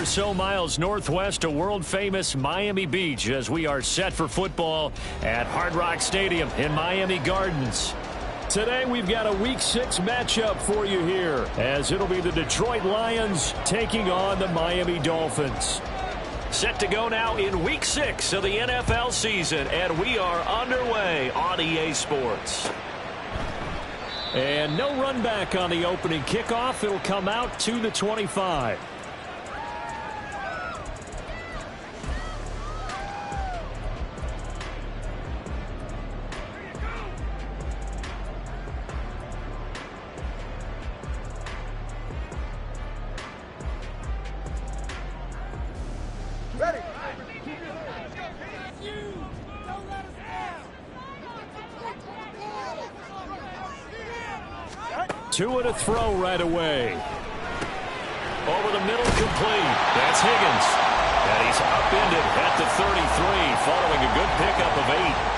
so miles northwest of world-famous Miami Beach as we are set for football at Hard Rock Stadium in Miami Gardens. Today we've got a Week 6 matchup for you here as it'll be the Detroit Lions taking on the Miami Dolphins. Set to go now in Week 6 of the NFL season, and we are underway on EA Sports. And no run back on the opening kickoff. It'll come out to the 25. Ready. Two and a throw right away. Over the middle, complete. That's Higgins. And he's upended at the 33 following a good pickup of 8.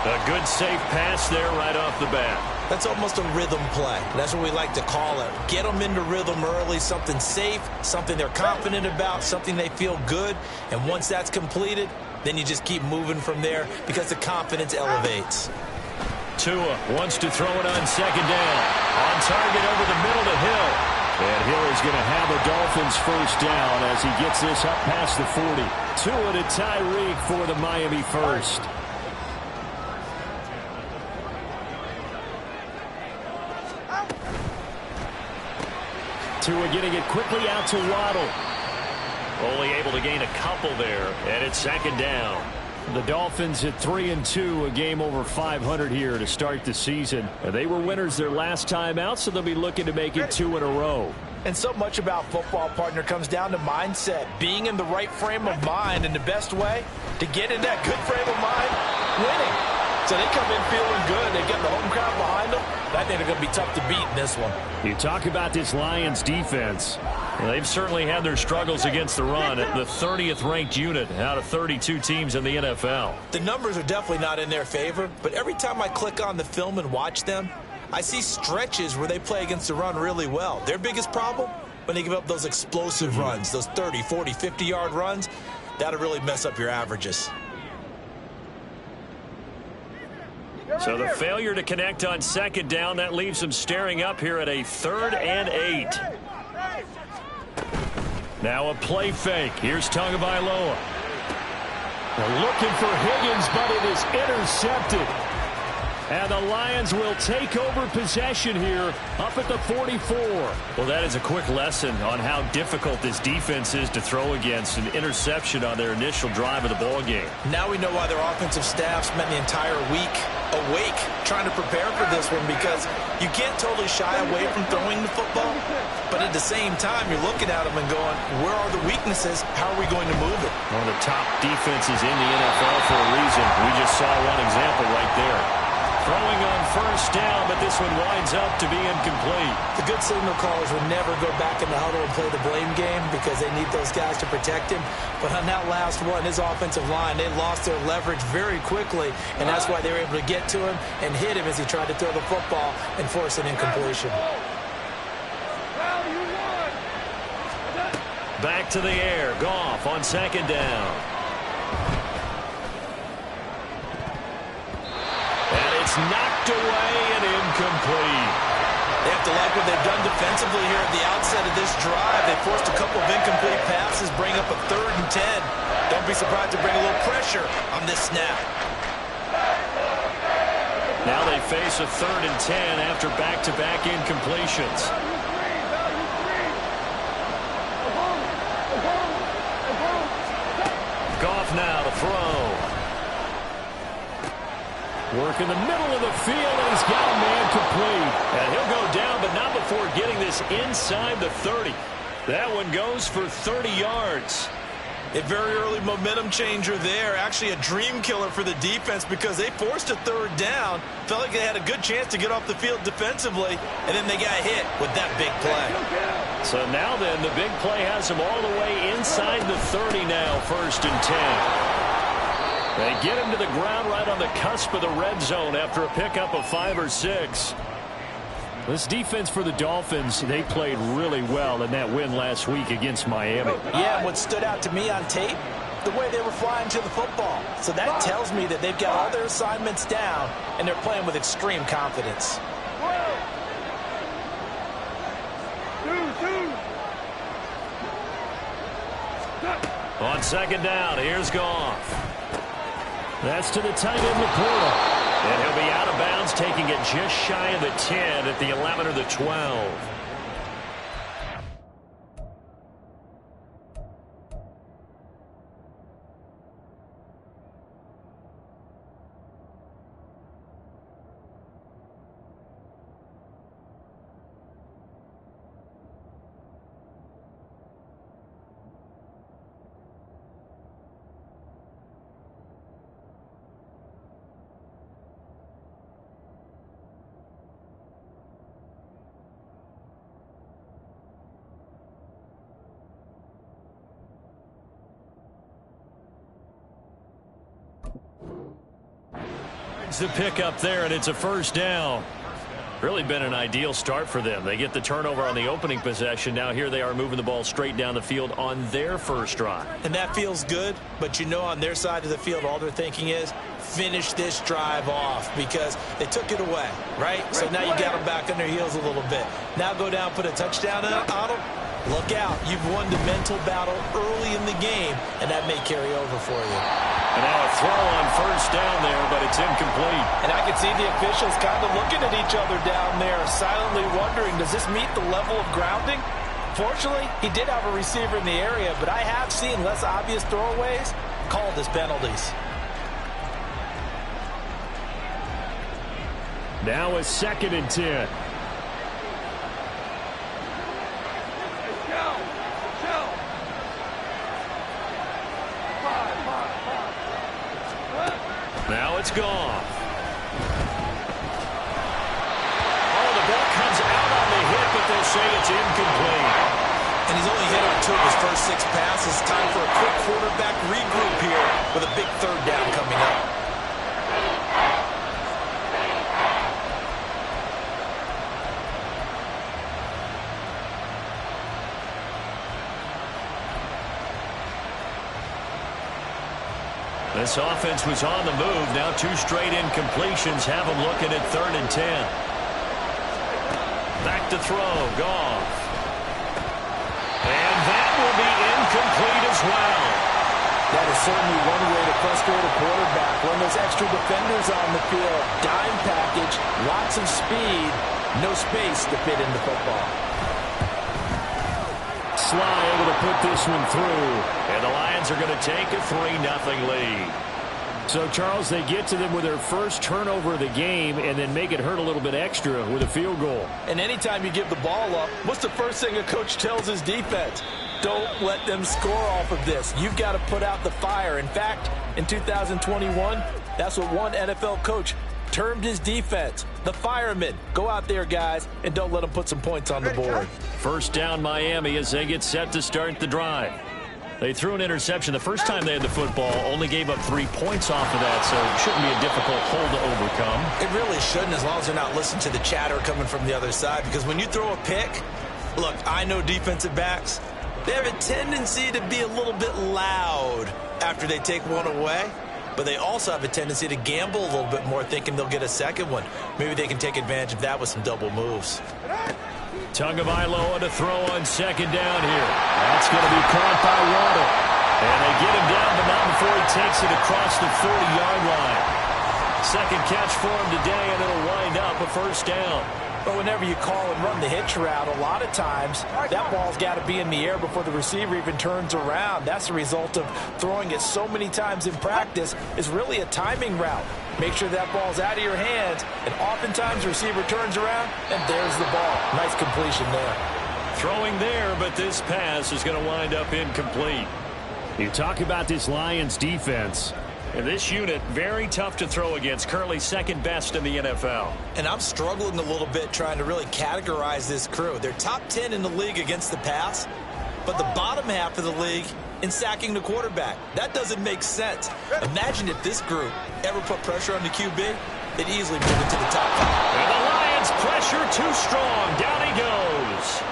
A good safe pass there right off the bat. That's almost a rhythm play. That's what we like to call it. Get them into rhythm early, something safe, something they're confident about, something they feel good. And once that's completed, then you just keep moving from there because the confidence elevates. Tua wants to throw it on second down. On target over the middle to Hill. And Hill is going to have the Dolphins first down as he gets this up past the 40. Tua to Tyreek for the Miami first. Tua getting it quickly out to Waddle. Only able to gain a couple there, and it's second down. The Dolphins at 3-2, a game over 500 here to start the season. They were winners their last time out, so they'll be looking to make it 2 in a row. And so much about football, partner, comes down to mindset. Being in the right frame of mind, and the best way to get in that good frame of mind, winning. So they come in feeling good. They get the home crowd behind them. I think they're going to be tough to beat in this one. You talk about this Lions defense. Well, they've certainly had their struggles against the run at the 30th ranked unit out of 32 teams in the NFL. The numbers are definitely not in their favor, but every time I click on the film and watch them, I see stretches where they play against the run really well. Their biggest problem, when they give up those explosive runs, those 30, 40, 50-yard runs, that'll really mess up your averages. So the failure to connect on second down, that leaves them staring up here at a 3rd and 8. Now a play fake. Here's Tagovailoa. They're looking for Higgins, but it is intercepted. And the Lions will take over possession here up at the 44. Well, that is a quick lesson on how difficult this defense is to throw against. An interception on their initial drive of the ball game. Now we know why their offensive staff spent the entire week awake trying to prepare for this one, because you can't totally shy away from throwing the football, but at the same time you're looking at them and going, where are the weaknesses? How are we going to move it? One of the top defenses in the NFL for a reason. We just saw one example right there. Throwing on first down, but this one winds up to be incomplete. The good signal callers would never go back in the huddle and play the blame game because they need those guys to protect him. But on that last one, his offensive line, they lost their leverage very quickly, and that's why they were able to get to him and hit him as he tried to throw the football and force an incompletion. Back to the air. Goff on second down. It's knocked away and incomplete. They have to like what they've done defensively here at the outset of this drive. They forced a couple of incomplete passes, bring up a 3rd and 10. Don't be surprised to bring a little pressure on this snap. Now they face a 3rd and 10 after back-to-back incompletions. Goff now to throw. Work in the middle of the field, and he's got a man complete. And he'll go down, but not before getting this inside the 30. That one goes for 30 yards. A very early momentum changer there. Actually a dream killer for the defense because they forced a 3rd down. Felt like they had a good chance to get off the field defensively, and then they got hit with that big play. So now then, the big play has them all the way inside the 30 now, 1st and 10. They get him to the ground right on the cusp of the red zone after a pickup of 5 or 6. This defense for the Dolphins, they played really well in that win last week against Miami. Yeah, and what stood out to me on tape, the way they were flying to the football. So that tells me that they've got all their assignments down, and they're playing with extreme confidence. On second down, here's Goff. That's to the tight end, Laporta. And he'll be out of bounds, taking it just shy of the 10 at the 11 or the 12. The pick up there, and it's a first down. Really been an ideal start for them. They get the turnover on the opening possession. Now here they are moving the ball straight down the field on their first drive. And that feels good, but you know on their side of the field all they're thinking is finish this drive off because they took it away, right? So now you got them back on their heels a little bit. Now go down, put a touchdown on them. Look out. You've won the mental battle early in the game, and that may carry over for you. And now a throw on first down there, but it's incomplete. And I can see the officials kind of looking at each other down there, silently wondering, does this meet the level of grounding? Fortunately, he did have a receiver in the area, but I have seen less obvious throwaways called as penalties. Now a second and 10. Now it's gone. Oh, the ball comes out on the hit, but they'll say it's incomplete. And he's only hit on 2 of his first 6 passes. Time for a quick quarterback regroup here with a big third down coming up. This offense was on the move. Now 2 straight incompletions have them looking at 3rd and 10. Back to throw. Goff. And that will be incomplete as well. That is certainly one way to frustrate a quarterback. When there's extra defenders on the field, dime package, lots of speed, no space to fit into football. Sly able to put this one through. And the Lions are going to take a 3-0 lead. So, Charles, they get to them with their first turnover of the game and then make it hurt a little bit extra with a field goal. And anytime you give the ball up, what's the first thing a coach tells his defense? Don't let them score off of this. You've got to put out the fire. In fact, in 2021, that's what one NFL coach termed his defense. The firemen. Go out there, guys, and don't let them put some points on the board. First down, Miami, as they get set to start the drive. They threw an interception the first time they had the football, only gave up 3 points off of that, so it shouldn't be a difficult hole to overcome. It really shouldn't, as long as they're not listening to the chatter coming from the other side, because when you throw a pick, look, I know defensive backs, they have a tendency to be a little bit loud after they take one away, but they also have a tendency to gamble a little bit more, thinking they'll get a second one. Maybe they can take advantage of that with some double moves. Tagovailoa to throw on second down here. That's going to be caught by Waddle. And they get him down, but not before he takes it across the 40-yard line. Second catch for him today, and it'll wind up a first down. But whenever you call and run the hitch route, a lot of times that ball's got to be in the air before the receiver even turns around. That's the result of throwing it so many times in practice. Is really a timing route. Make sure that ball's out of your hands, and oftentimes the receiver turns around, and there's the ball. Nice completion there. Throwing there, but this pass is going to wind up incomplete. You talk about this Lions defense. And this unit, very tough to throw against, currently second best in the NFL. And I'm struggling a little bit trying to really categorize this crew. They're top 10 in the league against the pass, but the bottom half of the league in sacking the quarterback. That doesn't make sense. Imagine if this group ever put pressure on the QB, they'd easily move into the top 5. And the Lions Lions pressure too strong. Down he goes.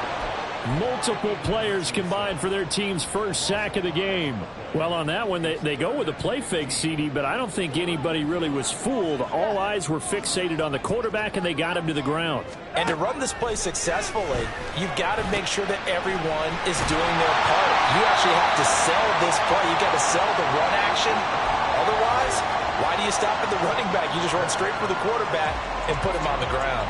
Multiple players combined for their team's first sack of the game. Well, on that one, they go with a play fake, CD, but I don't think anybody really was fooled. All eyes were fixated on the quarterback, and they got him to the ground. And to run this play successfully, you've got to make sure that everyone is doing their part. You actually have to sell this play. You've got to sell the run action. Otherwise, why do you stop at the running back? You just run straight for the quarterback and put him on the ground.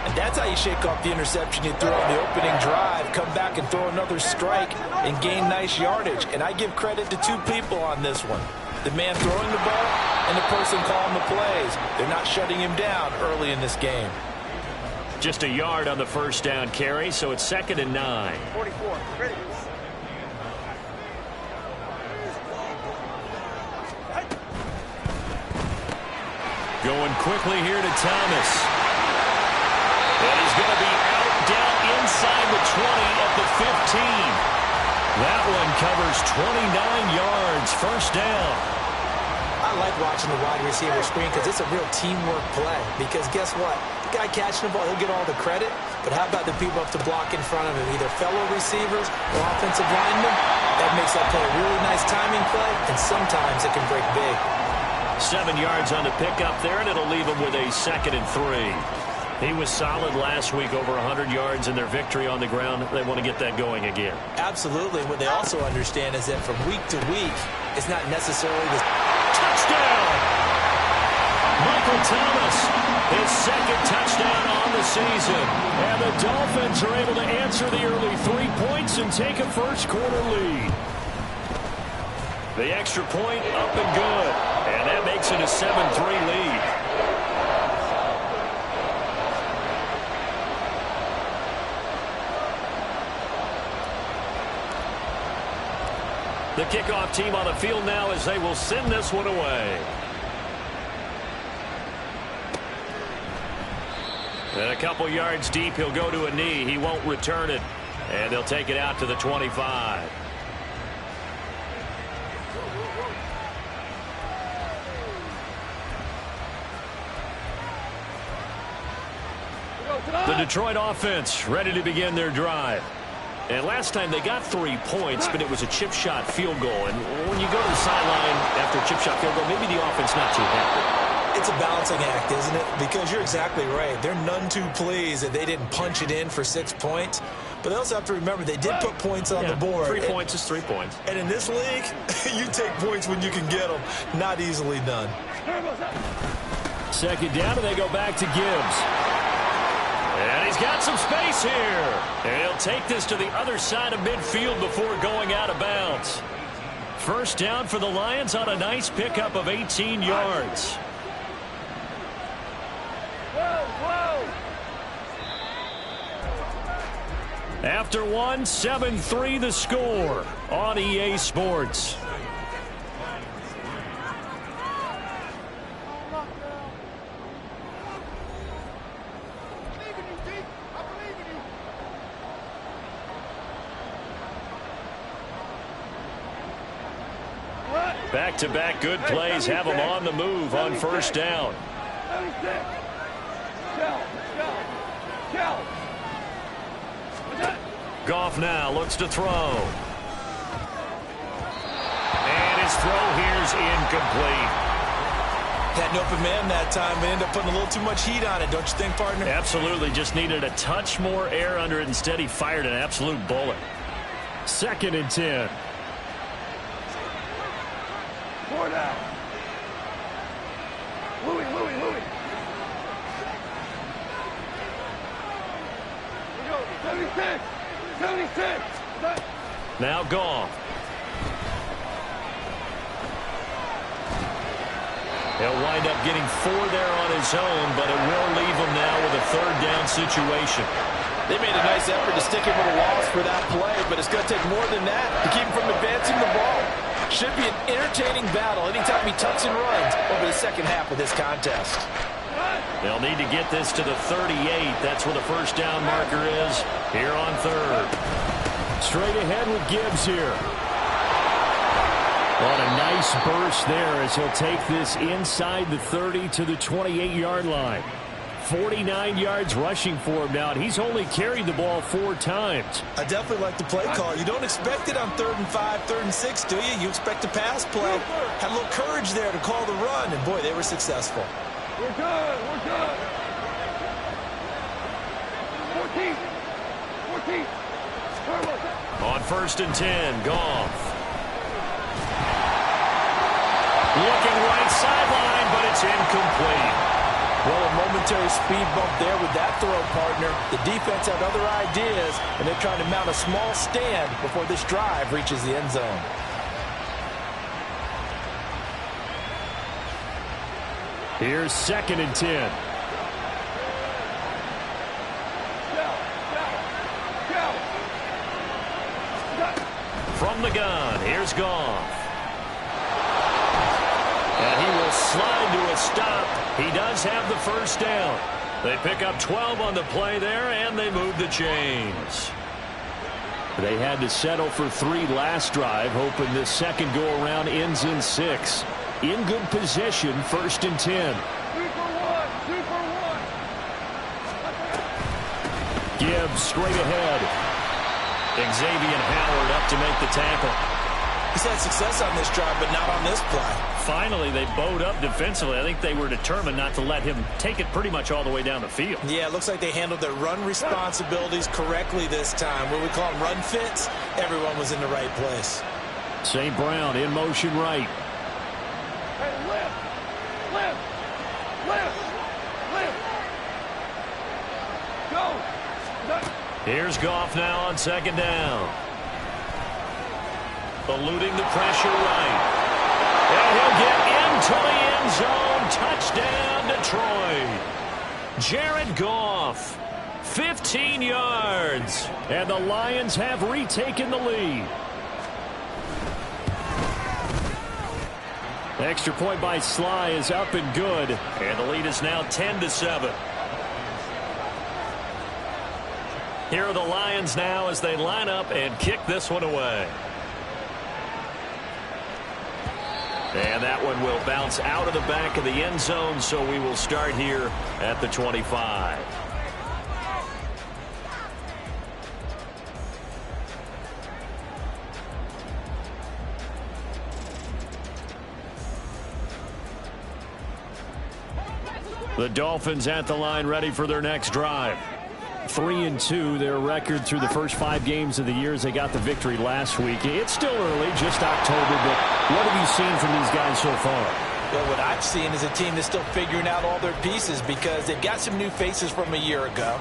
And that's how you shake off the interception you threw on the opening drive, come back and throw another strike and gain nice yardage. And I give credit to two people on this one. The man throwing the ball and the person calling the plays. They're not shutting him down early in this game. Just a yard on the first down carry, so it's 2nd and 9. 44, ready. Going quickly here to Thomas. And he's going to be out down inside the 20 at the 15. That one covers 29 yards. First down. I like watching the wide receiver screen because it's a real teamwork play. Because guess what? The guy catching the ball, he'll get all the credit. But how about the people up to block in front of him? Either fellow receivers or offensive linemen. That makes that play a really nice timing play. And sometimes it can break big. 7 yards on the pickup there, and it'll leave him with a 2nd and 3. He was solid last week, over 100 yards in their victory on the ground. They want to get that going again. Absolutely. What they also understand is that from week to week, it's not necessarily the touchdown. Michael Thomas, his 2nd touchdown on the season. And the Dolphins are able to answer the early 3 points and take a first-quarter lead. The extra point up and good. And that makes it a 7-3 lead. The kickoff team on the field now as they will send this one away. And a couple yards deep, he'll go to a knee. He won't return it. And they'll take it out to the 25. The Detroit offense ready to begin their drive. And last time they got 3 points, but it was a chip shot field goal. And when you go to the sideline after a chip shot field goal, maybe the offense not too happy. It's a balancing act, isn't it? Because you're exactly right. They're none too pleased that they didn't punch it in for 6 points. But they also have to remember they did put points on the board. 3 points is 3 points. And in this league, you take points when you can get them. Not easily done. 2nd down, and they go back to Gibbs. And he's got some space here. And he'll take this to the other side of midfield before going out of bounds. First down for the Lions on a nice pickup of 18 yards. After one, 7-3 the score on EA Sports. Back-to-back good plays have them on the move on first down. Goff now looks to throw. And his throw here's incomplete. Had an open man that time and ended up putting a little too much heat on it, don't you think, partner? Absolutely. Just needed a touch more air under it. Instead, he fired an absolute bullet. 2nd and 10. 4 down. Louis. We go. 76. Now Goff. He'll wind up getting 4 there on his own, but it will leave him now with a 3rd down situation. They made a nice effort to stick him with a loss for that play, but it's going to take more than that to keep him from advancing the ball. Should be an entertaining battle anytime he tucks and runs over the second half of this contest. They'll need to get this to the 38. That's where the first down marker is here on 3rd. Straight ahead with Gibbs here. On a nice burst there as he'll take this inside the 30 to the 28-yard line. 49 yards rushing for him now, and he's only carried the ball 4 times. I definitely like the play call. You don't expect it on 3rd and 5, 3rd and 6, do you? You expect a pass play. Had a little courage there to call the run, and boy, they were successful. We're good. We're good. 14. 14. On 1st and 10, Goff. Looking right sideline, but it's incomplete. Well, a momentary speed bump there with that throw, partner. The defense had other ideas, and they're trying to mount a small stand before this drive reaches the end zone. Here's 2nd and 10. From the gun, here's Goff. And he will slide to a stop. He does have the 1st down. They pick up 12 on the play there, and they move the chains. They had to settle for 3 last drive, hoping this second go-around ends in 6. In good position, 1st and 10. 2 for 1. 2 for 1. Gibbs straight ahead. Xavier Howard up to make the tackle. He's had success on this drive, but not on this play. Finally, they bowed up defensively. I think they were determined not to let him take it pretty much all the way down the field. Yeah, it looks like they handled their run responsibilities correctly this time. What we call them run fits, everyone was in the right place. St. Brown in motion right. Hey, lift. Lift. Lift. Lift. Go. Here's Goff now on 2nd down. Eluding the pressure right. And he'll get into the end zone. Touchdown, Detroit. Jared Goff, 15 yards. And the Lions have retaken the lead. Extra point by Sly is up and good. And the lead is now 10-7. Here are the Lions now as they line up and kick this one away. And that one will bounce out of the back of the end zone, so we will start here at the 25. The Dolphins at the line, ready for their next drive. 3-2, their record through the first 5 games of the year as they got the victory last week. It's still early, just October, but what have you seen from these guys so far? Well, what I've seen is a team that's still figuring out all their pieces because they've got some new faces from a year ago,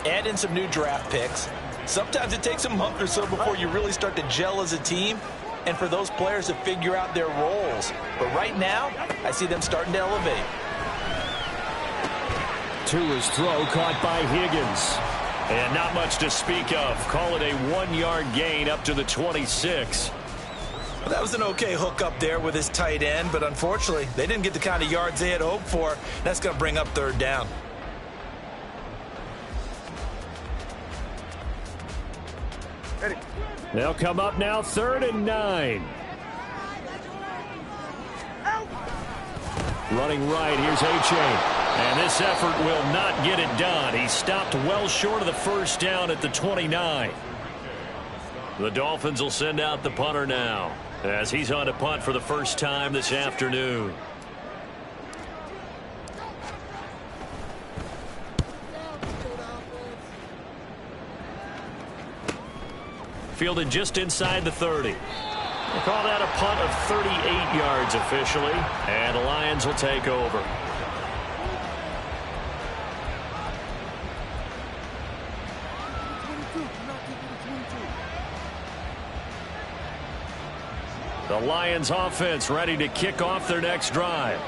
add in some new draft picks. Sometimes it takes a month or so before you really start to gel as a team and for those players to figure out their roles. But right now, I see them starting to elevate. Tua's throw caught by Higgins. And not much to speak of. Call it a 1-yard gain up to the 26. Well, that was an okay hook up there with his tight end, but unfortunately, they didn't get the kind of yards they had hoped for. That's going to bring up 3rd down. Ready. They'll come up now 3rd and 9. Running right, here's A-Chain. And this effort will not get it done. He stopped well short of the 1st down at the 29. The Dolphins will send out the punter now as he's on to punt for the first time this afternoon. Fielded just inside the 30. We'll call that a punt of 38 yards officially, and the Lions will take over. The Lions offense ready to kick off their next drive.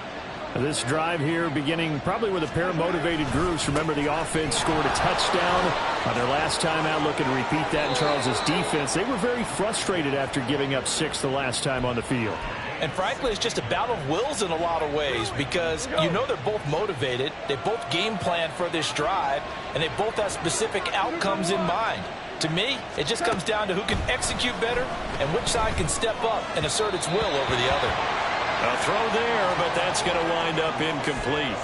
This drive here beginning probably with a pair of motivated groups. Remember, the offense scored a touchdown on their last time out. Looking to repeat that in Charles's defense. They were very frustrated after giving up 6 the last time on the field. And frankly, it's just a battle of wills in a lot of ways because you know they're both motivated. They both game plan for this drive, and they both have specific outcomes in mind. To me, it just comes down to who can execute better and which side can step up and assert its will over the other. A throw there, but that's going to wind up incomplete.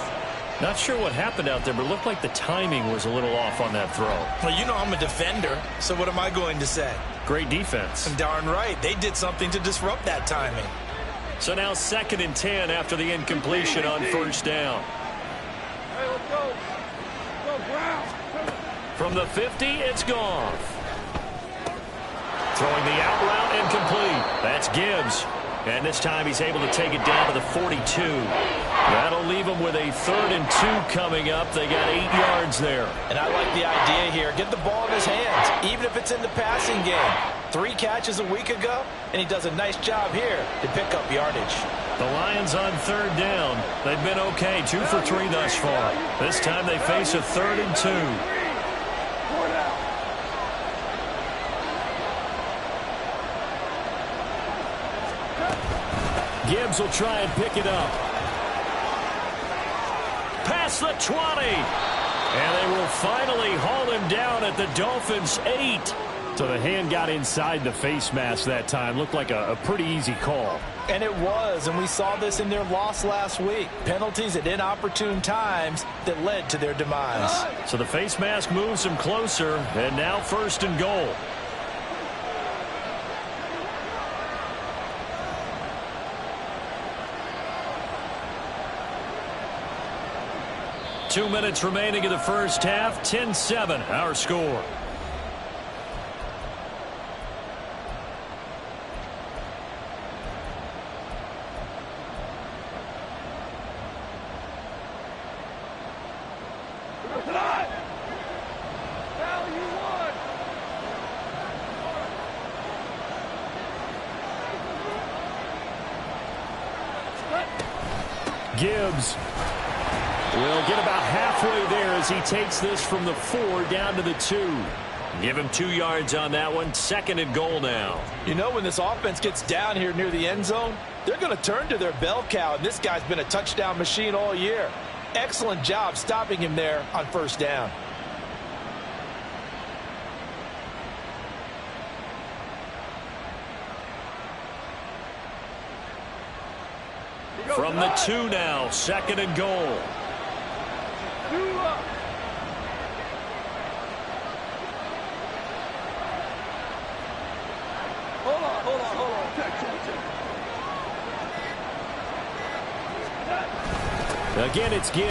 Not sure what happened out there, but it looked like the timing was a little off on that throw. Well, you know I'm a defender, so what am I going to say? Great defense. Darn right. They did something to disrupt that timing. So now 2nd and 10 after the incompletion on first down. Hey, let's go. Go, Brown. From the 50, it's Goff. Throwing the out route and complete. That's Gibbs. And this time he's able to take it down to the 42. That'll leave him with a 3rd and 2 coming up. They got 8 yards there. And I like the idea here. Get the ball in his hands, even if it's in the passing game. 3 catches a week ago, and he does a nice job here to pick up yardage. The Lions on 3rd down. They've been okay, 2 for 3 thus far. This time they face a 3rd and 2. Gibbs will try and pick it up. Past the 20. And they will finally haul him down at the Dolphins' 8. So the hand got inside the face mask that time. Looked like a pretty easy call. And it was, and we saw this in their loss last week. Penalties at inopportune times that led to their demise. So the face mask moves him closer, and now 1st and goal. Two minutes remaining in the first half. 10-7, our score. Gibbs will get about halfway there as he takes this from the 4 down to the 2. Give him 2 yards on that one. 2nd and goal now. You know, when this offense gets down here near the end zone, they're going to turn to their bell cow, and this guy's been a touchdown machine all year. Excellent job stopping him there on 1st down. From the 2 now, 2nd and goal. Hold on. Again, it's Gibbs.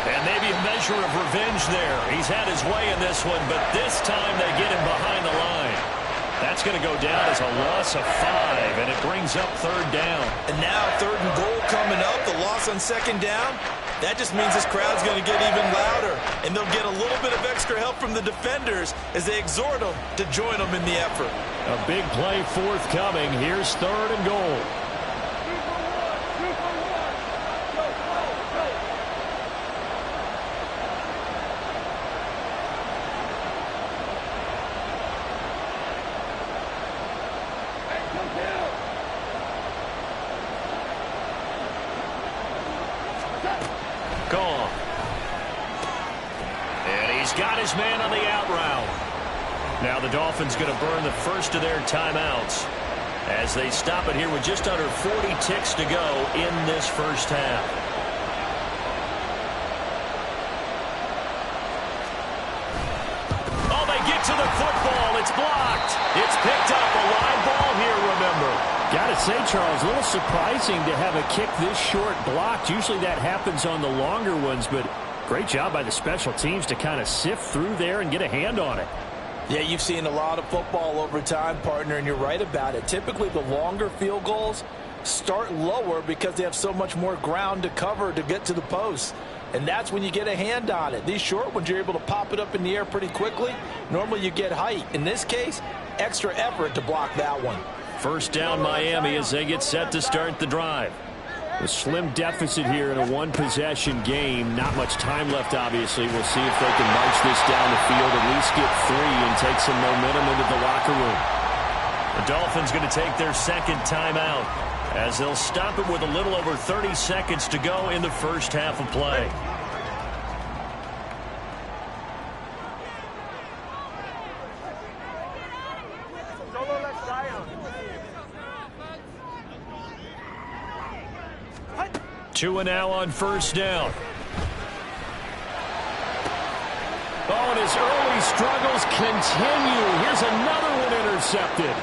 And maybe a measure of revenge there. He's had his way in this one, but this time they get him behind the line. That's going to go down as a loss of 5, and it brings up 3rd down. And now 3rd and goal coming up, the loss on 2nd down. That just means this crowd's going to get even louder, and they'll get a little bit of extra help from the defenders as they exhort them to join them in the effort. A big play forthcoming. Here's 3rd and goal. Gone. And he's got his man on the out route. Now the Dolphins going to burn the first of their timeouts as they stop it here with just under 40 ticks to go in this first half. Oh, they get to the football. It's blocked. It's picked up. A live ball here, remember. Got to say, Charles, a little surprising to have a kick this short blocked. Usually that happens on the longer ones, but great job by the special teams to kind of sift through there and get a hand on it. Yeah, you've seen a lot of football over time, partner, and you're right about it. Typically, the longer field goals start lower because they have so much more ground to cover to get to the post. And that's when you get a hand on it. These short ones, you're able to pop it up in the air pretty quickly. Normally, you get height. In this case, extra effort to block that one. First down, Miami, as they get set to start the drive. A slim deficit here in a one-possession game. Not much time left, obviously. We'll see if they can march this down the field, at least get 3 and take some momentum into the locker room. The Dolphins going to take their 2nd timeout as they'll stop it with a little over 30 seconds to go in the first half of play. Two and now on first down. Oh, and his early struggles continue. Here's another one intercepted.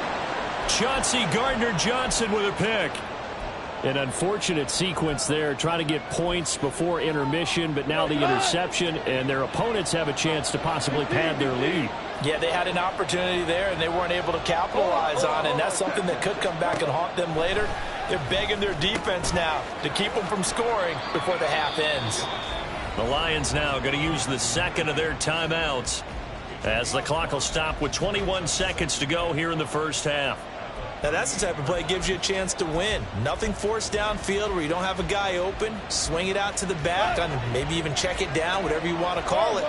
Chauncey Gardner-Johnson with a pick. An unfortunate sequence there, trying to get points before intermission, but now the interception, and their opponents have a chance to possibly pad their lead. Yeah, they had an opportunity there, and they weren't able to capitalize on it, and that's something that could come back and haunt them later. They're begging their defense now to keep them from scoring before the half ends. The Lions now going to use the second of their timeouts as the clock will stop with 21 seconds to go here in the first half. Now, that's the type of play that gives you a chance to win. Nothing forced downfield where you don't have a guy open. Swing it out to the back, and maybe even check it down, whatever you want to call it.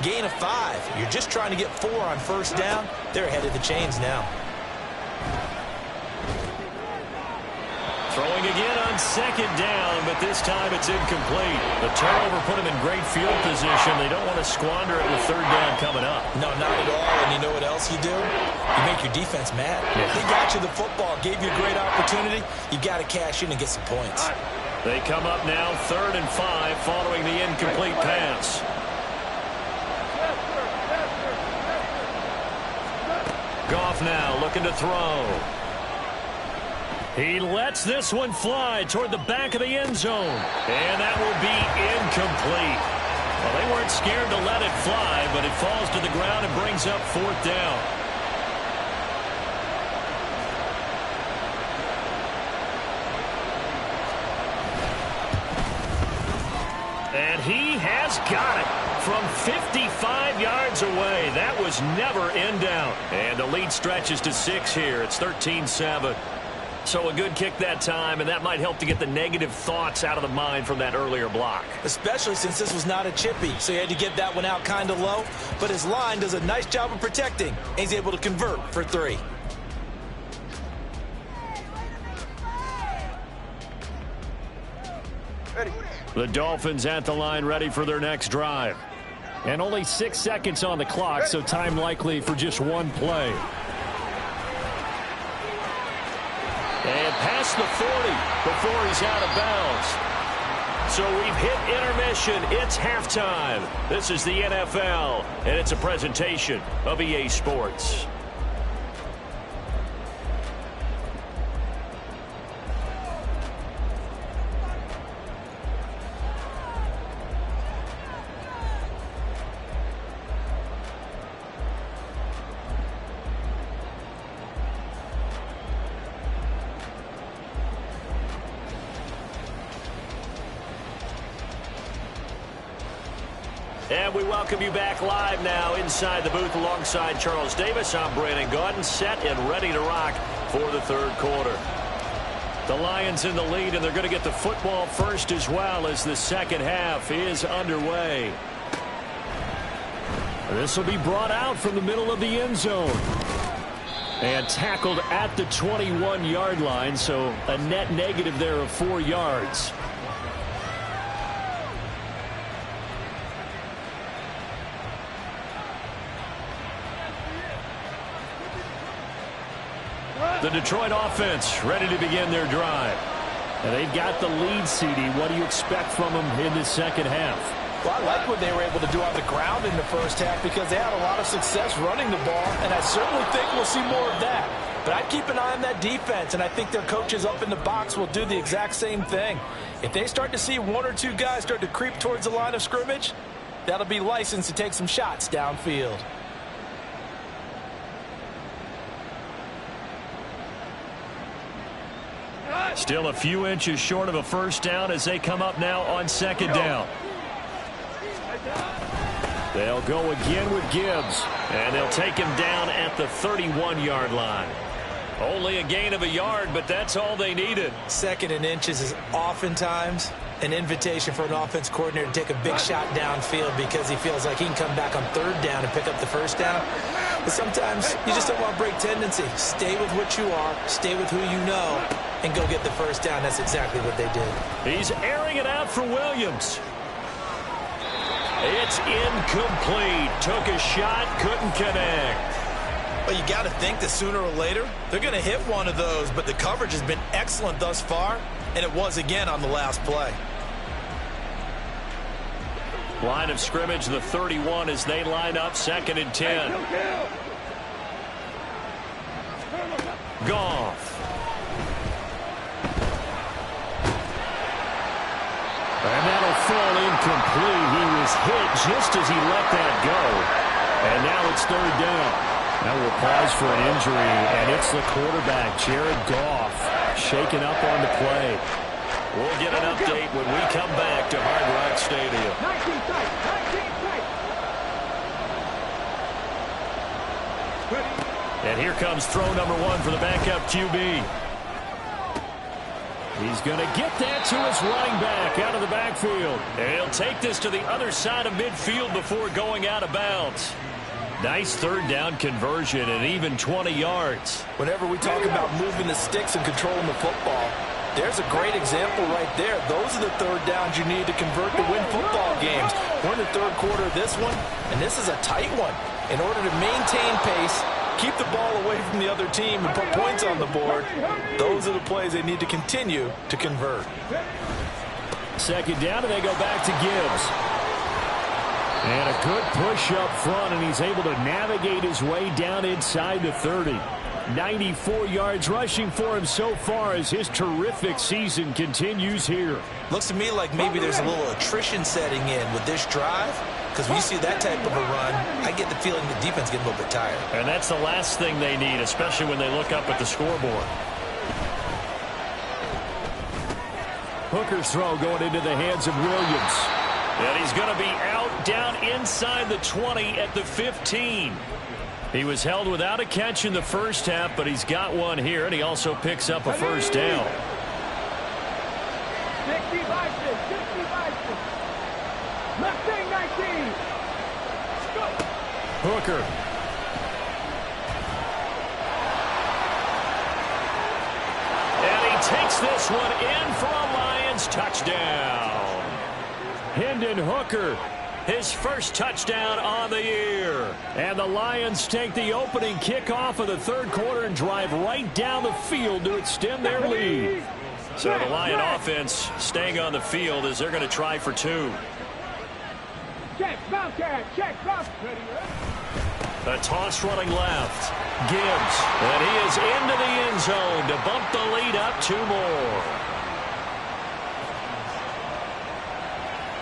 Gain of 5. You're just trying to get 4 on first down. They're ahead of the chains now. Throwing again on second down, but this time it's incomplete. The turnover put them in great field position. They don't want to squander it with third down coming up. No, not at all. And you know what else you do? You make your defense mad. Yeah. They got you the football, gave you a great opportunity. You got to cash in and get some points. They come up now 3rd and 5 following the incomplete pass. Goff now looking to throw. He lets this one fly toward the back of the end zone. And that will be incomplete. Well, they weren't scared to let it fly, but it falls to the ground and brings up 4th down. And he has got it from 55 yards away. That was never in doubt. And the lead stretches to 6 here. It's 13-7. So a good kick that time, and that might help to get the negative thoughts out of the mind from that earlier block. Especially since this was not a chippy, so he had to get that one out kind of low. But his line does a nice job of protecting, and he's able to convert for 3. Ready. The Dolphins at the line ready for their next drive. And only 6 seconds on the clock, so time likely for just one play. And past the 40 before he's out of bounds. So we've hit intermission. It's halftime. This is the NFL, and it's a presentation of EA Sports. And we welcome you back live now inside the booth alongside Charles Davis. I'm Brandon Gaudin, set and ready to rock for the 3rd quarter. The Lions in the lead, and they're going to get the football first as well as the second half is underway. This will be brought out from the middle of the end zone. And tackled at the 21-yard line, so a net negative there of 4 yards. The Detroit offense ready to begin their drive. And they've got the lead, CD. What do you expect from them in the second half? Well, I like what they were able to do on the ground in the first half because they had a lot of success running the ball, and I certainly think we'll see more of that. But I'd keep an eye on that defense, and I think their coaches up in the box will do the exact same thing. If they start to see 1 or 2 guys start to creep towards the line of scrimmage, that'll be licensed to take some shots downfield. Still a few inches short of a first down as they come up now on second down. They'll go again with Gibbs, and they'll take him down at the 31-yard line. Only a gain of a yard, but that's all they needed. 2nd and inches is oftentimes an invitation for an offense coordinator to take a big shot downfield because he feels like he can come back on 3rd down and pick up the first down. But sometimes you just don't want to break tendency. Stay with what you are, stay with who you know, and go get the first down. That's exactly what they did. He's airing it out for Williams. It's incomplete. Took a shot, couldn't connect. Well, you got to think that sooner or later they're going to hit one of those, but the coverage has been excellent thus far, and it was again on the last play. Line of scrimmage, the 31 as they line up, 2nd and 10. Goff. And that'll fall incomplete. He was hit just as he let that go. And now it's 3rd down. Now we'll pause for an injury, and it's the quarterback, Jared Goff, shaken up on the play. We'll get an update when we come back to Hard Rock Stadium. 19 tight, 19 tight. And here comes throw number 1 for the backup QB. He's going to get that to his running back out of the backfield. And he'll take this to the other side of midfield before going out of bounds. Nice 3rd down conversion and even 20 yards. Whenever we talk about moving the sticks and controlling the football, there's a great example right there. Those are the 3rd downs you need to convert to win football games. We're in the 3rd quarter of this one, and this is a tight one. In order to maintain pace, keep the ball away from the other team and put points on the board, those are the plays they need to continue to convert. 2nd down, and they go back to Gibbs. And a good push up front, and he's able to navigate his way down inside the 30. 94 yards rushing for him so far as his terrific season continues here. Looks to me like maybe there's a little attrition setting in with this drive, because when you see that type of a run, I get the feeling the defense getting a little bit tired. And that's the last thing they need, especially when they look up at the scoreboard. Hooker's throw going into the hands of Williams. And he's going to be out down inside the 20 at the 15. He was held without a catch in the first half, but he's got one here, and he also picks up a 1st down. 60 by 6, 60 by 6. Left thing, 19. Go. Hooker. And he takes this one in for a Lions touchdown. Hendon Hooker, his first touchdown on the year. And the Lions take the opening kickoff of the 3rd quarter and drive right down the field to extend their lead. So the Lion offense staying on the field as they're going to try for 2. Check, bounce cat, check, bounce. A toss running left. Gibbs, and he is into the end zone to bump the lead up 2 more.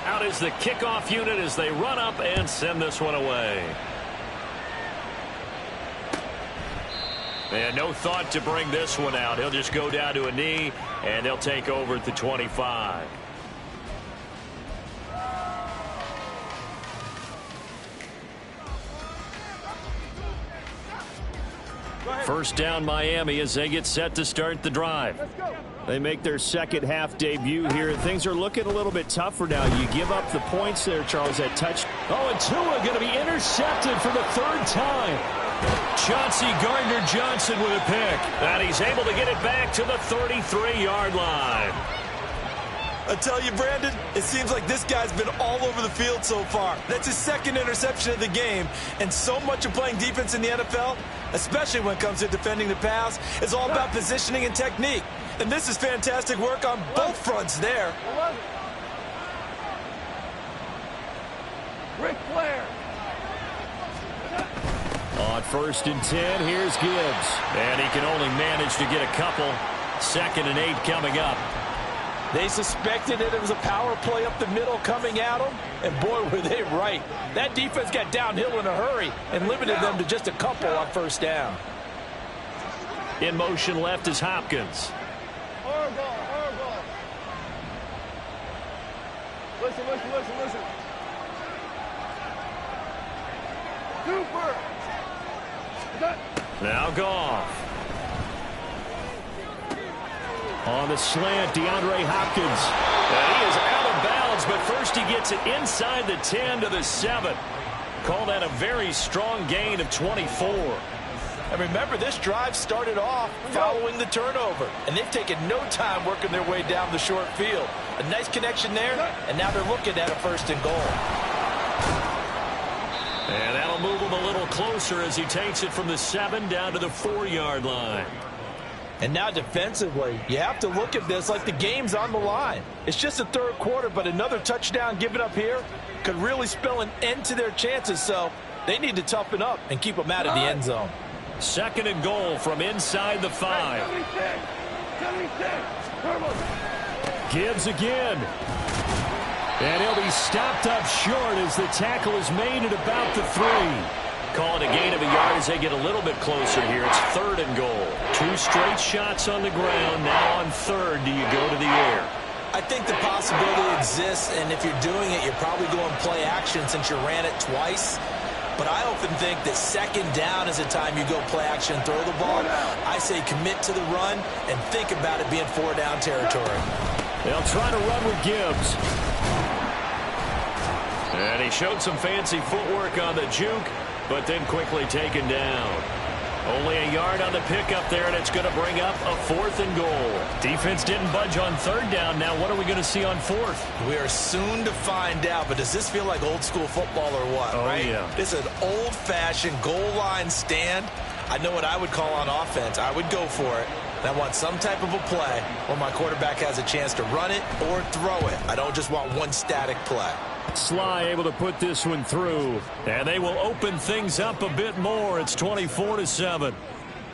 Out is the kickoff unit as they run up and send this one away. And no thought to bring this one out. He'll just go down to a knee, and they'll take over at the 25. First down Miami as they get set to start the drive. They make their 2nd half debut here. Things are looking a little bit tougher now. You give up the points there, Charles, that touch. Oh, and Tua going to be intercepted for the 3rd time. Chauncey Gardner-Johnson with a pick. And he's able to get it back to the 33-yard line. I tell you, Brandon, it seems like this guy's been all over the field so far. That's his 2nd interception of the game. And so much of playing defense in the NFL, especially when it comes to defending the pass, is all about positioning and technique. And this is fantastic work on both fronts there. Ric Flair. On 1st and 10, here's Gibbs. And he can only manage to get a couple. 2nd and 8 coming up. They suspected that it was a power play up the middle coming at them, and boy, were they right. That defense got downhill in a hurry and limited them to just a couple on 1st down. In motion left is Hopkins. Horrible, horrible. Listen, listen, listen, listen. Super. Now Goff. On the slant, DeAndre Hopkins. And he is out of bounds, but first he gets it inside the 10 to the 7. Call that a very strong gain of 24. And remember, this drive started off following the turnover, and they've taken no time working their way down the short field. A nice connection there, and now they're looking at a 1st and goal. And that'll move him a little closer as he takes it from the 7 down to the 4-yard line. And now defensively, you have to look at this like the game's on the line. It's just the 3rd quarter, but another touchdown given up here, could really spell an end to their chances, so they need to toughen up and keep them out of the end zone. 2nd and goal from inside the 5. 76. Gibbs again. And he'll be stopped up short as the tackle is made at about the 3. Calling a gain of a yard as they get a little bit closer here. It's 3rd and goal. 2 straight shots on the ground. Now on 3rd, do you go to the air? I think the possibility exists, and if you're doing it, you're probably going play action since you ran it twice. But I often think that 2nd down is the time you go play action and throw the ball. I say commit to the run and think about it being 4-down territory. They'll try to run with Gibbs. And he showed some fancy footwork on the juke, but then quickly taken down. Only a yard on the pickup there, and it's going to bring up a 4th and goal. Defense didn't budge on 3rd down. Now what are we going to see on 4th? We are soon to find out, but does this feel like old school football or what, right? Yeah. This is an old-fashioned goal line stand. I know what I would call on offense. I would go for it. And I want some type of a play where my quarterback has a chance to run it or throw it. I don't just want one static play. Sly able to put this one through, and they will open things up a bit more. It's 24-7.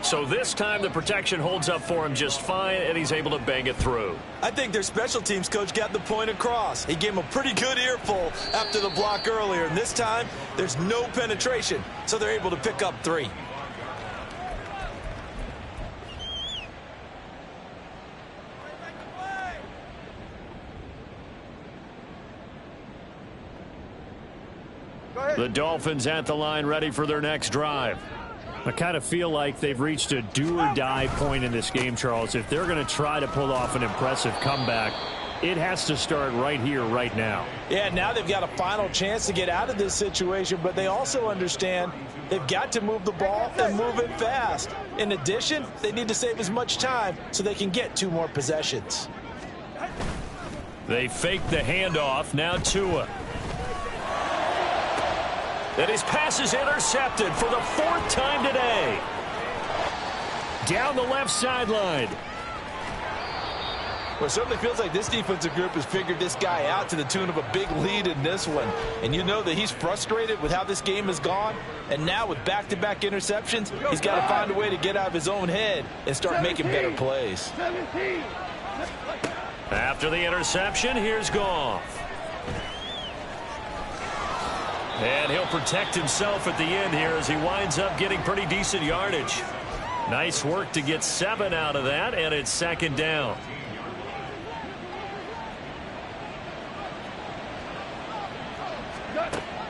So this time the protection holds up for him just fine, and he's able to bang it through. I think their special teams coach got the point across. He gave him a pretty good earful after the block earlier, and this time there's no penetration, so they're able to pick up 3. The Dolphins at the line ready for their next drive. I kind of feel like they've reached a do-or-die point in this game, Charles. If they're going to try to pull off an impressive comeback, it has to start right here, right now. Yeah, now they've got a final chance to get out of this situation, but they also understand they've got to move the ball and move it fast. In addition, they need to save as much time so they can get 2 more possessions. They fake the handoff. Now Tua. And his pass is intercepted for the 4th time today. Down the left sideline. Well, it certainly feels like this defensive group has figured this guy out to the tune of a big lead in this one. And you know that he's frustrated with how this game has gone. And now with back-to-back interceptions, he's got to find a way to get out of his own head and start making better plays. 17. After the interception, here's Goff. And he'll protect himself at the end here as he winds up getting pretty decent yardage. Nice work to get 7 out of that, and it's 2nd down.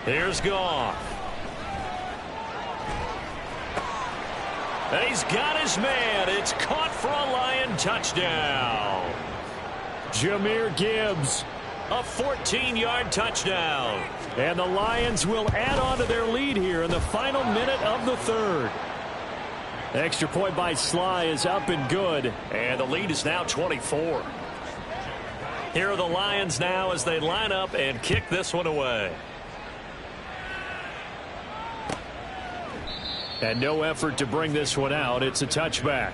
Here's Goff. And he's got his man. It's caught for a Lion touchdown. Jahmyr Gibbs, a 14-yard touchdown. And the Lions will add on to their lead here in the final minute of the 3rd. Extra point by Sly is up and good, and the lead is now 24. Here are the Lions now as they line up and kick this one away. And no effort to bring this one out. It's a touchback.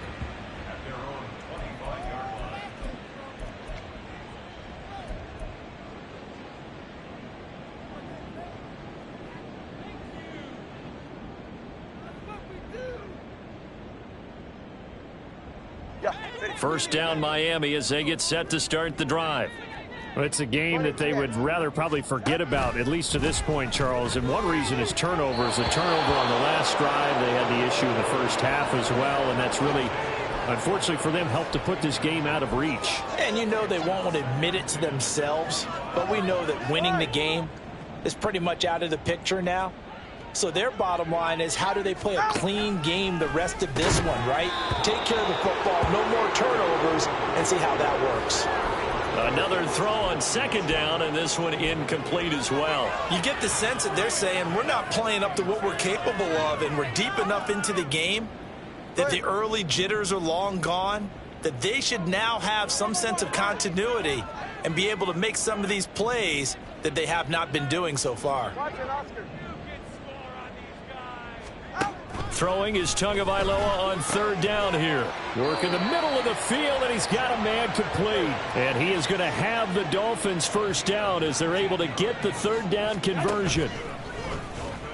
First down Miami as they get set to start the drive. Well, it's a game that they would rather probably forget about, at least to this point, Charles. And one reason is turnovers. A turnover on the last drive. They had the issue in the first half as well, and that's really, unfortunately for them, helped to put this game out of reach. And you know they won't admit it to themselves, but we know that winning the game is pretty much out of the picture now. So their bottom line is, how do they play a clean game the rest of this one, right? Take care of the football, no more turnovers, and see how that works. Another throw on 2nd down, and this one incomplete as well. You get the sense that they're saying we're not playing up to what we're capable of, and we're deep enough into the game that the early jitters are long gone, that they should now have some sense of continuity and be able to make some of these plays that they have not been doing so far. Watch it, Oscar. Throwing is Tagovailoa on third down here. Work in the middle of the field, and he's got a man complete. And he is going to have the Dolphins first down as they're able to get the third down conversion.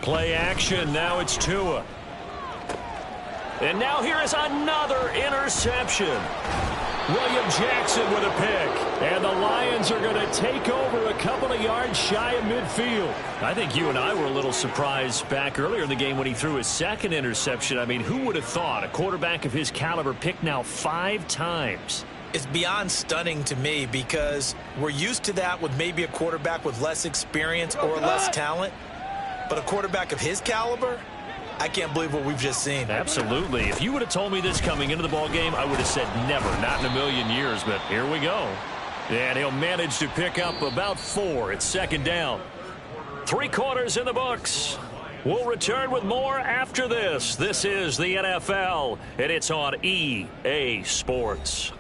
Play action. Now it's Tua. And now here is another interception. William Jackson with a pick. And the Lions are going to take over a couple of yards shy of midfield. I think you and I were a little surprised back earlier in the game when he threw his second interception. I mean, who would have thought a quarterback of his caliber picked now 5 times? It's beyond stunning to me because we're used to that with maybe a quarterback with less experience or less talent. But a quarterback of his caliber, I can't believe what we've just seen. Absolutely. If you would have told me this coming into the ball game, I would have said never, not in a million years. But here we go. And he'll manage to pick up about 4. It's second down. 3 quarters in the books. We'll return with more after this. This is the NFL, and it's on EA Sports.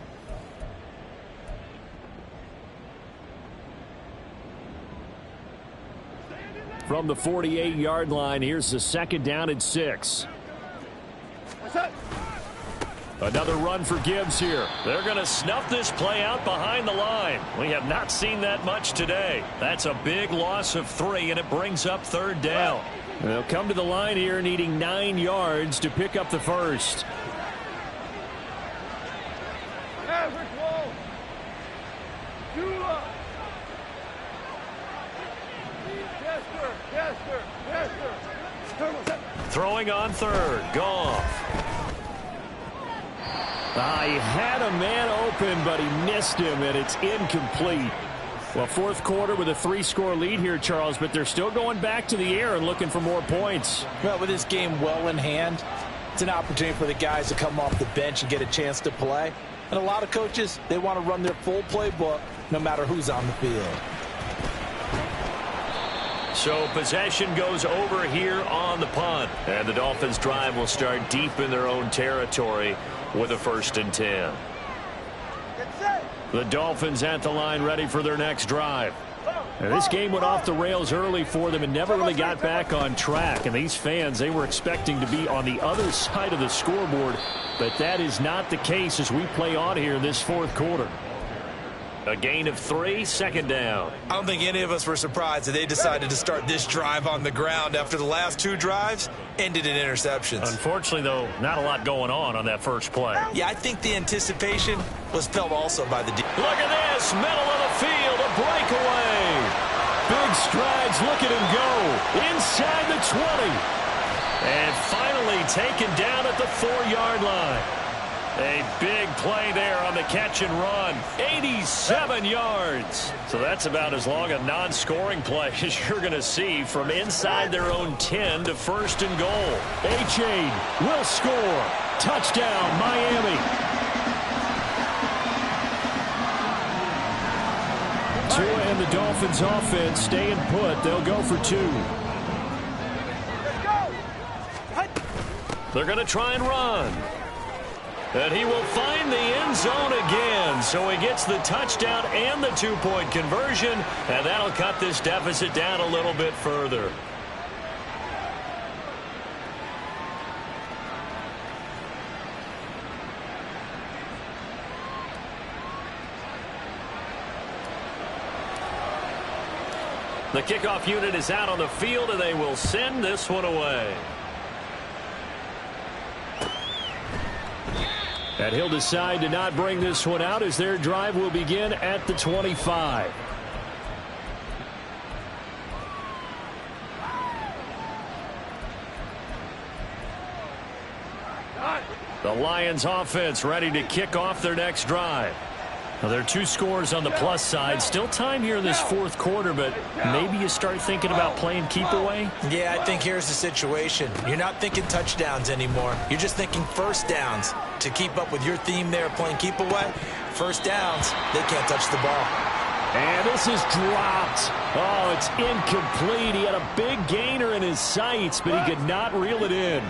From the 48-yard line, here's the second down and 6. Another run for Gibbs here. They're going to snuff this play out behind the line. We have not seen that much today. That's a big loss of 3, and it brings up third down. They'll come to the line here needing 9 yards to pick up the first. Average wall. Tua. Yes, sir. Throwing on third. Goff. He had a man open, but he missed him, and it's incomplete. Well, fourth quarter with a 3-score lead here, Charles, but they're still going back to the air and looking for more points. Well, with this game well in hand, it's an opportunity for the guys to come off the bench and get a chance to play. And a lot of coaches, they want to run their full playbook no matter who's on the field. So possession goes over here on the punt. And the Dolphins' drive will start deep in their own territory with a 1st and 10. The Dolphins at the line ready for their next drive. Now, this game went off the rails early for them and never really got back on track. And these fans, they were expecting to be on the other side of the scoreboard. But that is not the case as we play on here in this fourth quarter. A gain of 3, second down. I don't think any of us were surprised that they decided to start this drive on the ground after the last 2 drives ended in interceptions. Unfortunately, though, not a lot going on that first play. Yeah, I think the anticipation was felt also by the defense. Look at this, middle of the field, a breakaway. Big strides, look at him go. Inside the 20. And finally taken down at the 4-yard line. A big play there on the catch and run. 87 yards. So that's about as long a non-scoring play as you're going to see from inside their own 10 to 1st and goal. A-Chain will score. Touchdown, Miami. Tua and the Dolphins offense staying put. They'll go for 2. They're going to try and run. And he will find the end zone again. So he gets the touchdown and the 2-point conversion. And that'll cut this deficit down a little bit further. The kickoff unit is out on the field, and they will send this one away. And he'll decide to not bring this one out as their drive will begin at the 25. The Lions offense ready to kick off their next drive. Now, there are 2 scores on the plus side. Still time here in this fourth quarter, but maybe you start thinking about playing keep away? Yeah, I think here's the situation. You're not thinking touchdowns anymore. You're just thinking first downs. To keep up with your theme there, playing keep away, first downs, they can't touch the ball. And this is dropped. Oh, it's incomplete. He had a big gainer in his sights, but he could not reel it in.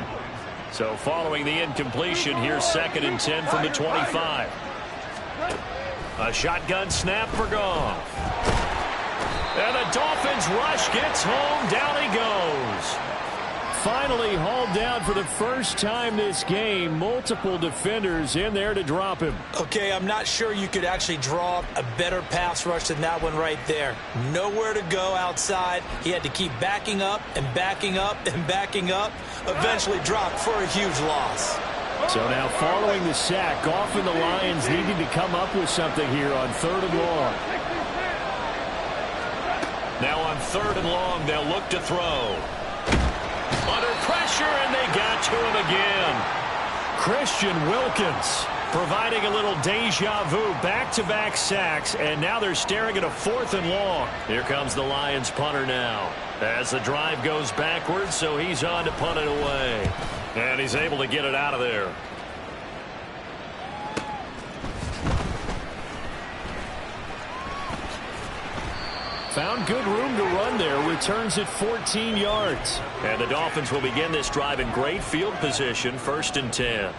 So following the incompletion, here's 2nd and 10 from the 25. A shotgun snap for Goff. And the Dolphins rush gets home. Down he goes. finally hauled down for the first time this game. Multiple defenders in there to drop him. Okay, I'm not sure you could actually draw a better pass rush than that one right there. Nowhere to go outside. He had to keep backing up and backing up and backing up. Eventually dropped for a huge loss. So now following the sack, often the Lions needing to come up with something here on 3rd and long. Now on 3rd and long, they'll look to throw. Under pressure, and they got to him again. Christian Wilkins providing a little deja vu, back-to-back sacks, and now they're staring at a 4th and long. Here comes the Lions punter now. As the drive goes backwards, so he's on to punt it away. And he's able to get it out of there. Found good room to run there. Returns it 14 yards. And the Dolphins will begin this drive in great field position. 1st and 10.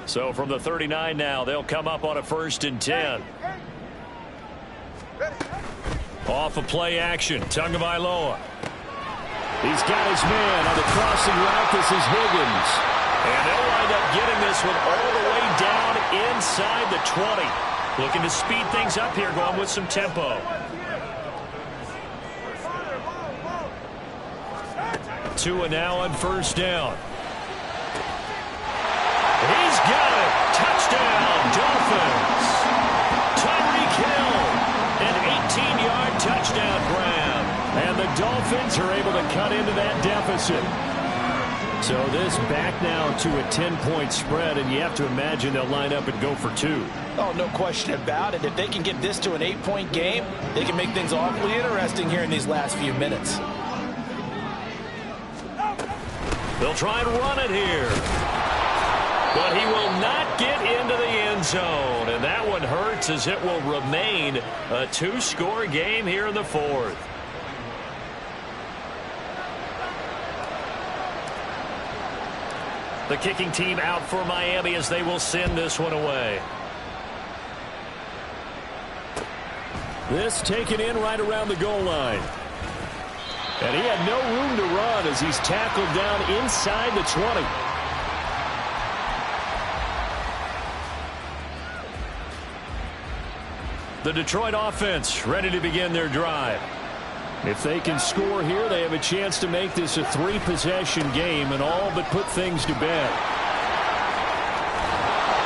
So from the 39 now, they'll come up on a 1st and 10. Off of play action. Tagovailoa. He's got his man on the crossing route. This is Higgins. And they'll wind up getting this one all the way down inside the 20. Looking to speed things up here, going with some tempo. 2 and now on 1st down. He's got it. Touchdown, Dolphins. Tyreek Hill, an 18-yard touchdown grab. And the Dolphins are able to cut into that deficit. So this back now to a 10-point spread, and you have to imagine they'll line up and go for 2. Oh, no question about it. If they can get this to an 8-point game, they can make things awfully interesting here in these last few minutes. They'll try and run it here. But he will not get into the end zone. And that one hurts, as it will remain a 2-score game here in the 4th. The kicking team out for Miami as they will send this one away. This taken in right around the goal line. And he had no room to run as he's tackled down inside the 20. The Detroit offense ready to begin their drive. If they can score here, they have a chance to make this a 3-possession game and all but put things to bed.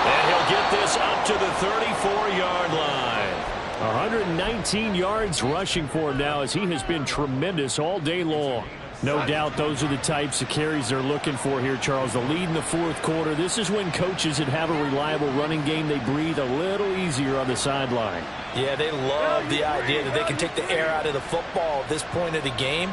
And he'll get this up to the 34-yard line. 119 yards rushing for him now, as he has been tremendous all day long. No doubt those are the types of carries they're looking for here, Charles. The lead in the 4th quarter. This is when coaches that have a reliable running game, they breathe a little easier on the sideline. Yeah, they love the idea that they can take the air out of the football at this point of the game.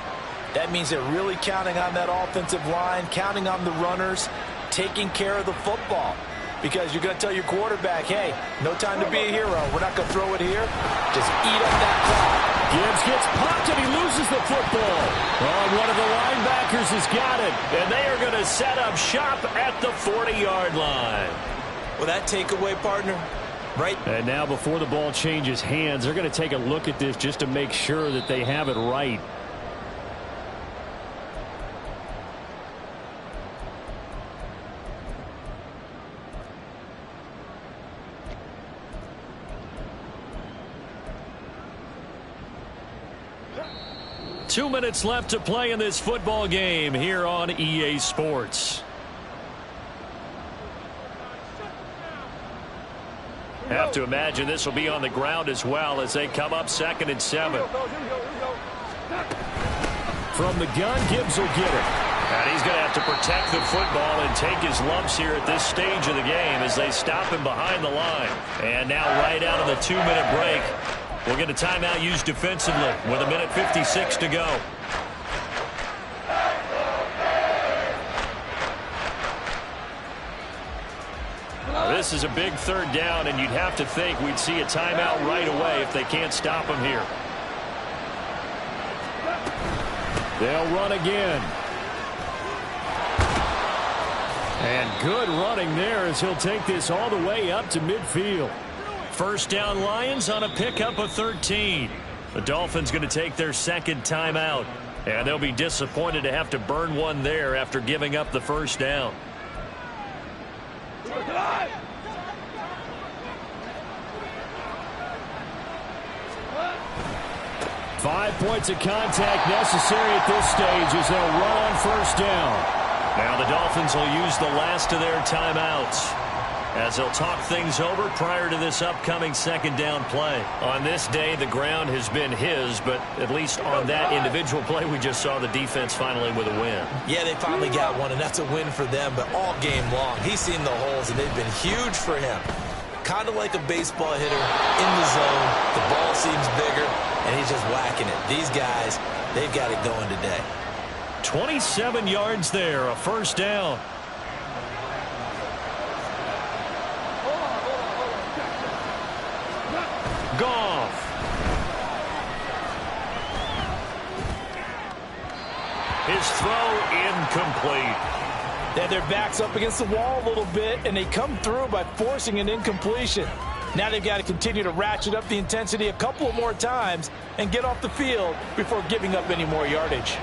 That means they're really counting on that offensive line, counting on the runners, taking care of the football. Because you're going to tell your quarterback, hey, no time to be a hero. We're not going to throw it here. Just eat up that clock. Gibbs gets popped and he loses the football. Oh, one of the linebackers has got it. And they are going to set up shop at the 40-yard line. Well, that takeaway, partner, right? And now before the ball changes hands, they're going to take a look at this just to make sure that they have it right. Two minutes left to play in this football game here on EA Sports. Have to imagine this will be on the ground as well as they come up 2nd and 7. From the gun, Gibbs will get it. And he's going to have to protect the football and take his lumps here at this stage of the game as they stop him behind the line. And now right out of the 2-minute break, we'll get a timeout used defensively with 1:56 to go. This is a big 3rd down, and you'd have to think we'd see a timeout right away if they can't stop him here. They'll run again. And good running there as he'll take this all the way up to midfield. First down Lions on a pickup of 13. The Dolphins going to take their second timeout. And they'll be disappointed to have to burn one there after giving up the first down. 5 points of contact necessary at this stage as they'll run on first down. Now the Dolphins will use the last of their timeouts as they'll talk things over prior to this upcoming second down play. On this day, the ground has been his, but at least on that individual play, we just saw the defense finally with a win. Yeah, they finally got one, and that's a win for them, but all game long, he's seen the holes, and they've been huge for him. Kind of like a baseball hitter in the zone. The ball seems bigger, and he's just whacking it. These guys, they've got it going today. 27 yards there, a first down. Goff. His throw incomplete. They had their backs up against the wall a little bit, and they come through by forcing an incompletion. Now they've got to continue to ratchet up the intensity a couple of more times and get off the field before giving up any more yardage.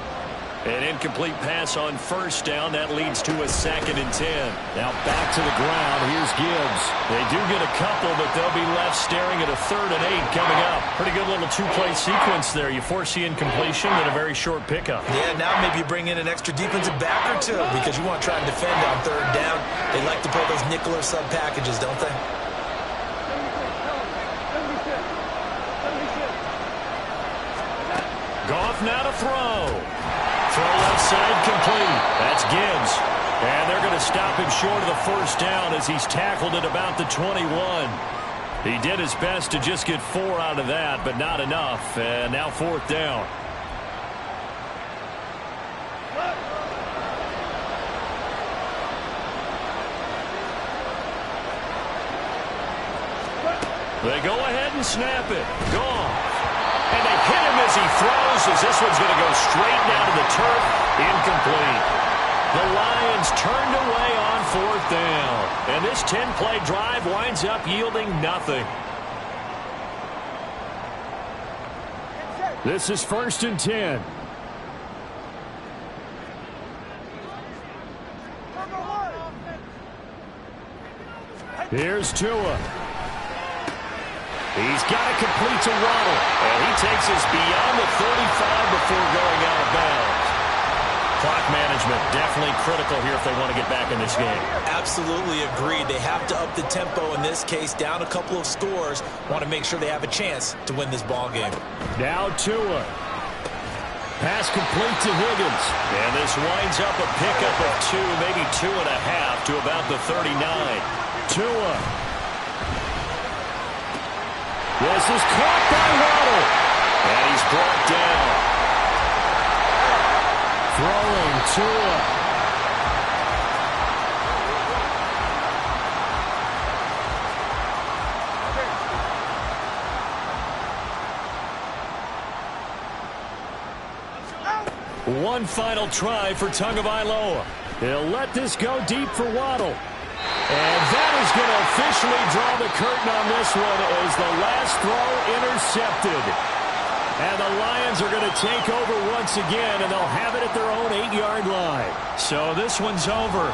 An incomplete pass on first down. That leads to a 2nd and 10. Now back to the ground. Here's Gibbs. They do get a couple, but they'll be left staring at a 3rd and 8 coming up. Pretty good little two-play sequence there. You force the incompletion, then a very short pickup. Yeah, now maybe you bring in an extra defensive back or two because you want to try and defend on 3rd down. They like to play those nickel or sub packages, don't they? Goff now to throw. Throw left side complete. That's Gibbs. And they're going to stop him short of the first down as he's tackled at about the 21. He did his best to just get 4 out of that, but not enough. And now 4th down. They go ahead and snap it. Goff. And they hit him as he throws, as this one's going to go straight down to the turf. Incomplete. The Lions turned away on 4th down. And this 10-play drive winds up yielding nothing. This is 1st and 10. Here's Tua. He's got to complete to Waddle. And he takes us beyond the 35 before going out of bounds. Clock management definitely critical here if they want to get back in this game. Absolutely agreed. They have to up the tempo in this case, down a couple of scores. Want to make sure they have a chance to win this ball game. Now Tua. Pass complete to Higgins. And this winds up a pickup of 2, maybe 2.5 to about the 39. Tua. This is caught by Waddle. And he's brought down. Throwing Tua. One final try for Tagovailoa. He'll let this go deep for Waddle. And that is going to officially draw the curtain on this one as the last throw intercepted. And the Lions are going to take over once again, and they'll have it at their own 8-yard line. So this one's over.